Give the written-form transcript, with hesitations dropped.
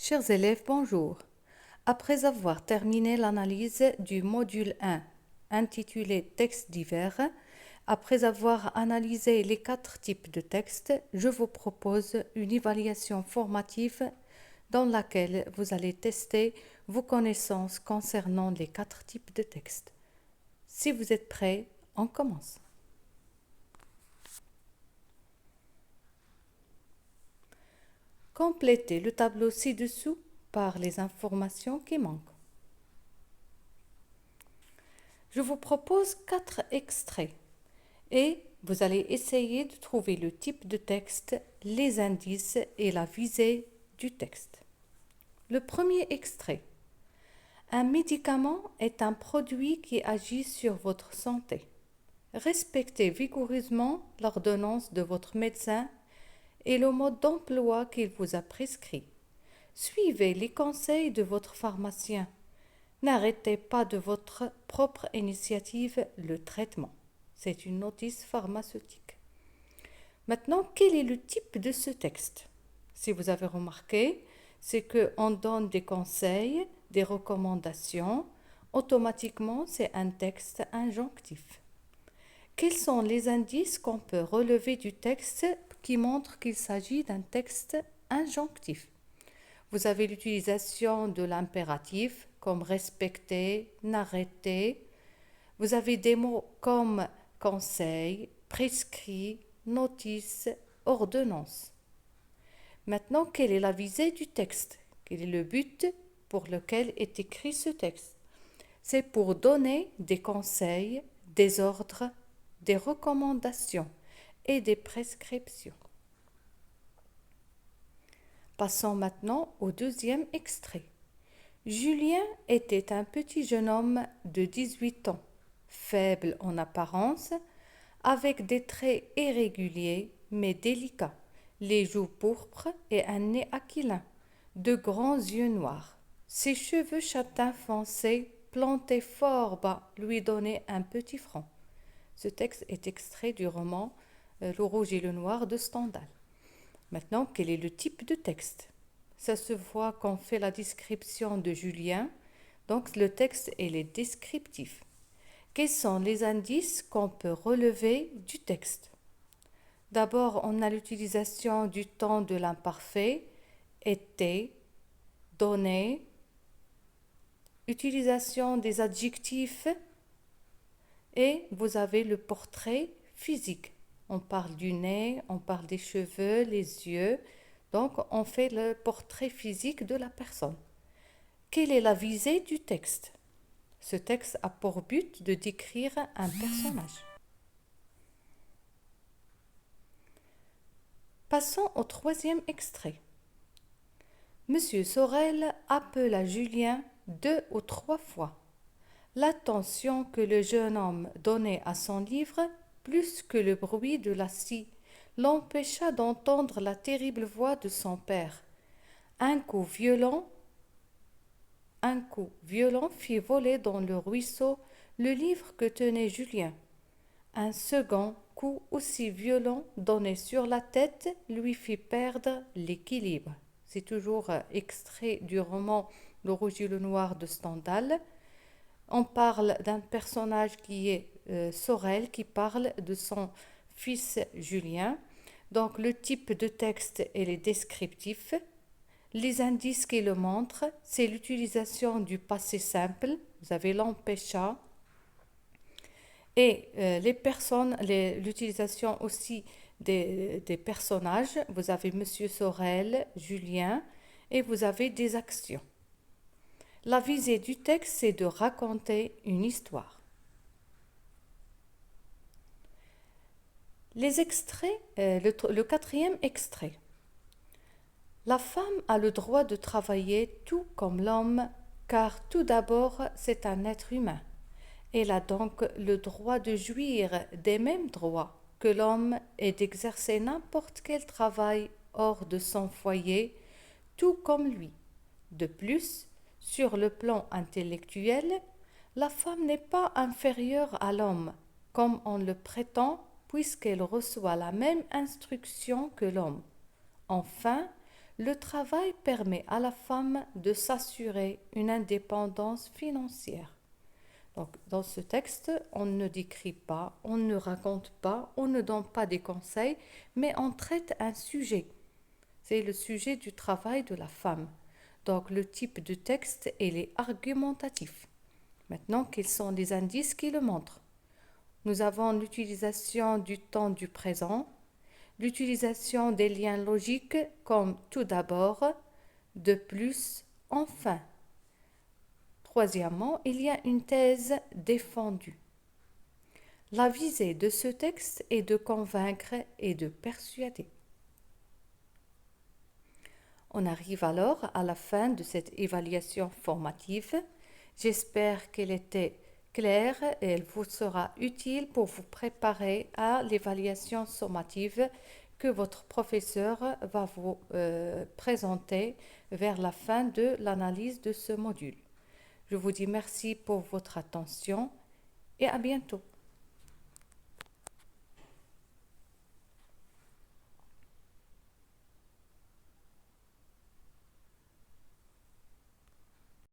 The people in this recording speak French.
Chers élèves, bonjour. Après avoir terminé l'analyse du module 1 intitulé Textes divers, après avoir analysé les 4 types de textes, je vous propose une évaluation formative dans laquelle vous allez tester vos connaissances concernant les 4 types de textes. Si vous êtes prêts, on commence. Complétez le tableau ci-dessous par les informations qui manquent. Je vous propose 4 extraits et vous allez essayer de trouver le type de texte, les indices et la visée du texte. Le premier extrait. Un médicament est un produit qui agit sur votre santé. Respectez vigoureusement l'ordonnance de votre médecin et le mode d'emploi qu'il vous a prescrit. Suivez les conseils de votre pharmacien. N'arrêtez pas de votre propre initiative le traitement. C'est une notice pharmaceutique. Maintenant, quel est le type de ce texte? Si vous avez remarqué, c'est qu'on donne des conseils, des recommandations. Automatiquement, c'est un texte injonctif. Quels sont les indices qu'on peut relever du texte qui montrent qu'il s'agit d'un texte injonctif? Vous avez l'utilisation de l'impératif comme respecter, n'arrêter. Vous avez des mots comme conseil, prescrit, notice, ordonnance. Maintenant, quelle est la visée du texte? Quel est le but pour lequel est écrit ce texte? C'est pour donner des conseils, des ordres, des recommandations et des prescriptions. Passons maintenant au deuxième extrait. Julien était un petit jeune homme de 18 ans, faible en apparence, avec des traits irréguliers mais délicats, les joues pourpres et un nez aquilin, de grands yeux noirs. Ses cheveux châtains foncés, plantés fort bas, lui donnaient un petit front. Ce texte est extrait du roman Le Rouge et le Noir de Stendhal. Maintenant, quel est le type de texte? Ça se voit qu'on fait la description de Julien, donc le texte est descriptif. Quels sont les indices qu'on peut relever du texte? D'abord, on a l'utilisation du temps de l'imparfait, était, donné, utilisation des adjectifs et vous avez le portrait physique. On parle du nez, on parle des cheveux, les yeux. Donc, on fait le portrait physique de la personne. Quelle est la visée du texte? Ce texte a pour but de décrire un personnage. Passons au troisième extrait. Monsieur Sorel appela Julien 2 ou 3 fois. L'attention que le jeune homme donnait à son livre, plus que le bruit de la scie, l'empêcha d'entendre la terrible voix de son père. Un coup violent fit voler dans le ruisseau le livre que tenait Julien. Un second coup aussi violent donné sur la tête lui fit perdre l'équilibre. C'est toujours extrait du roman Le Rouge et le Noir de Stendhal. On parle d'un personnage qui est Sorel, qui parle de son fils Julien. Donc le type de texte est descriptif. Les indices qui le montrent, c'est l'utilisation du passé simple. Vous avez l'empêcha. Et l'utilisation aussi des personnages. Vous avez Monsieur Sorel, Julien, et vous avez des actions. La visée du texte, c'est de raconter une histoire. Les extraits, le quatrième extrait. La femme a le droit de travailler tout comme l'homme, car tout d'abord c'est un être humain. Elle a donc le droit de jouir des mêmes droits que l'homme et d'exercer n'importe quel travail hors de son foyer, tout comme lui. De plus, sur le plan intellectuel, la femme n'est pas inférieure à l'homme, comme on le prétend, puisqu'elle reçoit la même instruction que l'homme. Enfin, Le travail permet à la femme de s'assurer une indépendance financière. Donc, dans ce texte, on ne décrit pas, on ne raconte pas, on ne donne pas des conseils, mais on traite un sujet. C'est le sujet du travail de la femme. Donc, le type de texte, il est argumentatif. Maintenant, quels sont les indices qui le montrent? Nous avons l'utilisation du temps du présent, l'utilisation des liens logiques comme tout d'abord, de plus, enfin. Troisièmement, il y a une thèse défendue. La visée de ce texte est de convaincre et de persuader. On arrive alors à la fin de cette évaluation formative. J'espère qu'elle était claire et elle vous sera utile pour vous préparer à l'évaluation sommative que votre professeur va vous présenter vers la fin de l'analyse de ce module. Je vous dis merci pour votre attention et à bientôt.